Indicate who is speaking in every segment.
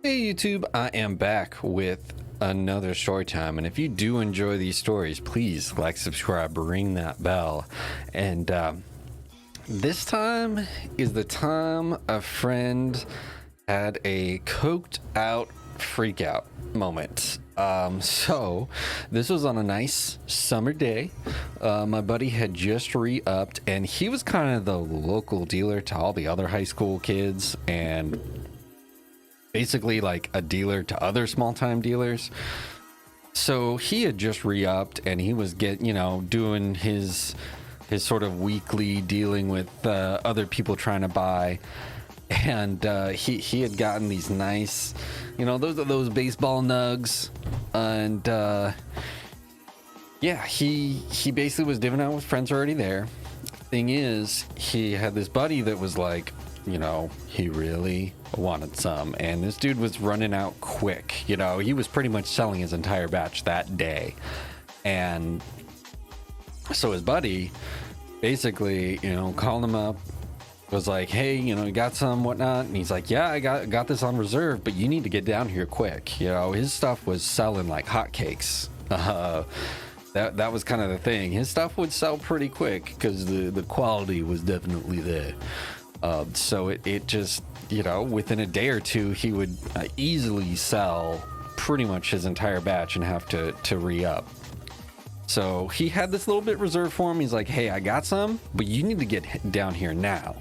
Speaker 1: Hey YouTube, I am back with another story time, and if you do enjoy these stories, please like, subscribe, ring that bell. And this time is the time a friend had a coked out freak out moment. So this was on a nice summer day. My buddy had just re-upped, and he was kind of the local dealer to all the other high school kids, and basically like a dealer to other small-time dealers. So he had just re-upped, and he was doing his sort of weekly dealing with other people trying to buy. And he had gotten these nice, those baseball nugs, and yeah, he basically was divvying out with friends already there. Thing is, he had this buddy that was like, he really wanted some, and this dude was running out quick. He was pretty much selling his entire batch that day. And so his buddy basically, called him up, was like, hey, you got some, whatnot? And he's like, yeah, I got this on reserve, but you need to get down here quick. His stuff was selling like hotcakes. That was kind of the thing. His stuff would sell pretty quick because the quality was definitely there. So it just, within a day or two, he would easily sell pretty much his entire batch and have to re-up. So he had this little bit reserved for him. He's like, hey, I got some, but you need to get down here now.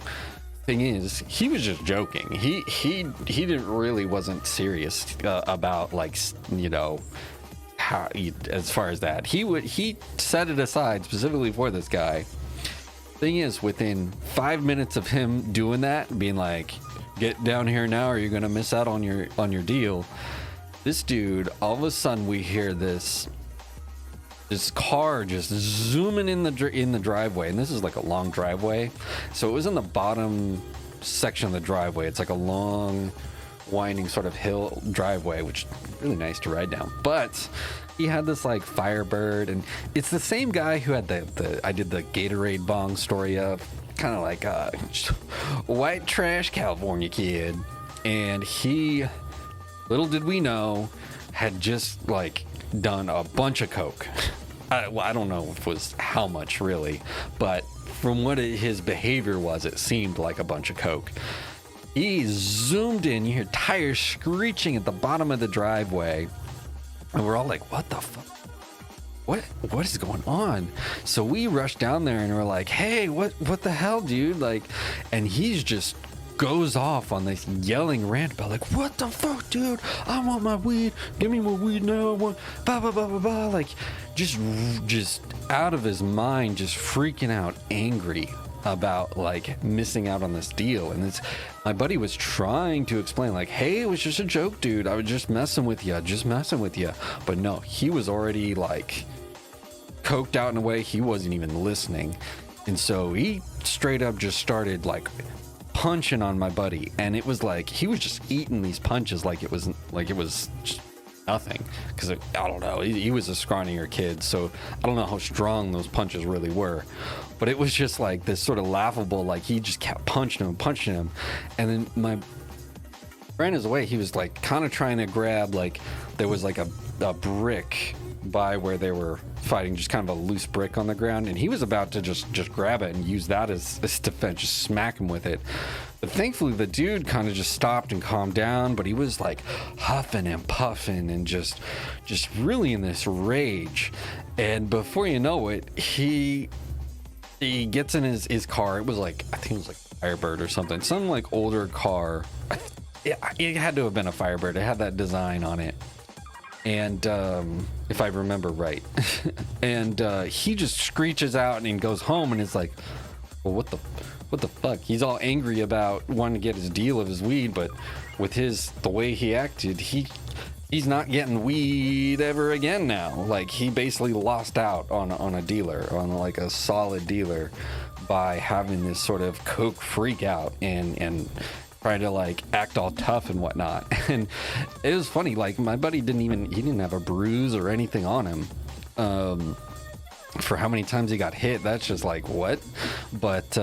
Speaker 1: Thing is, he was just joking. He didn't really wasn't serious about, like, how as far as that. He set it aside specifically for this guy. Thing is, within 5 minutes of him doing that, being like, get down here now or you're gonna miss out on your deal, this dude, all of a sudden we hear this car just zooming in the driveway, and this is like a long driveway, so it was in the bottom section of the driveway. It's like a long winding sort of hill driveway, which is really nice to ride down. But he had this like Firebird, and it's the same guy who had I did the Gatorade bong story of, kind of like a white trash California kid. And he, little did we know, had just like done a bunch of coke. I don't know if it was how much really, but from what his behavior was, it seemed like a bunch of coke. He zoomed in, you hear tires screeching at the bottom of the driveway, and we're all like, what the fuck? What is going on? So we rushed down there and we're like, hey, what the hell, dude? Like, and he's just goes off on this yelling rant about like, what the fuck, dude? I want my weed. Give me my weed now. I want blah blah blah blah blah. Like, just out of his mind, just freaking out, angry about like missing out on this deal. And my buddy was trying to explain like, hey, it was just a joke, dude. I was just messing with you. But no, he was already like coked out in a way he wasn't even listening. And so he straight up just started like punching on my buddy, and it was like he was just eating these punches like it was just nothing, because I don't know, he was a scrawnier kid, so I don't know how strong those punches really were, but it was just like this sort of laughable, like he just kept punching him. And then my friend is away, he was like kind of trying to grab, like there was like a brick by where they were fighting, just kind of a loose brick on the ground, and he was about to just grab it and use that as defense, just smack him with it. But thankfully the dude kind of just stopped and calmed down, but he was like huffing and puffing and just really in this rage. And before you know it, he gets in his car. It was like, I think it was like Firebird or something, some like older car. It had to have been a Firebird. It had that design on it, and if I remember right. And he just screeches out and goes home and is like, well, what the fuck? He's all angry about wanting to get his deal of his weed, but with the way he acted, he's not getting weed ever again now. Like, he basically lost out on a dealer, on like a solid dealer, by having this sort of coke freak out and trying to like act all tough and whatnot. And it was funny, like my buddy didn't have a bruise or anything on him. For how many times he got hit, that's just like, what? But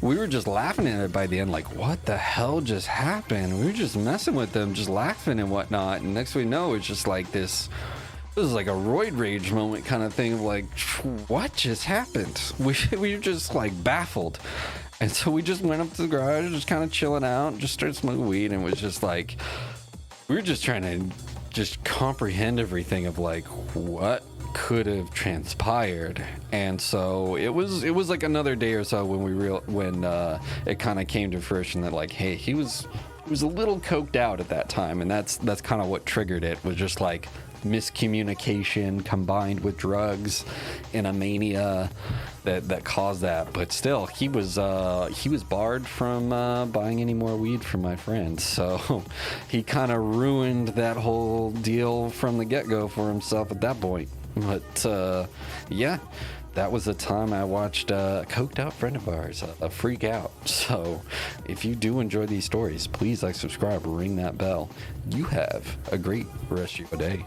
Speaker 1: we were just laughing at it by the end, like, what the hell just happened? We were just messing with them, just laughing and whatnot. And next we know, it's just like this was like a roid rage moment kind of thing of like, what just happened? We were just like baffled. And so we just went up to the garage, just kind of chilling out, just started smoking weed, and was just like, we were just trying to just comprehend everything of like what could have transpired. And so it was like another day or so when it kind of came to fruition that like, hey, he was a little coked out at that time, and that's kind of what triggered it, was just like miscommunication combined with drugs and a mania that caused that. But still, he was barred from buying any more weed from my friends, so he kind of ruined that whole deal from the get-go for himself at that point. But yeah, that was the time I watched a coked out friend of ours, a freak out. So if you do enjoy these stories, please like, subscribe, ring that bell. You have a great rest of your day.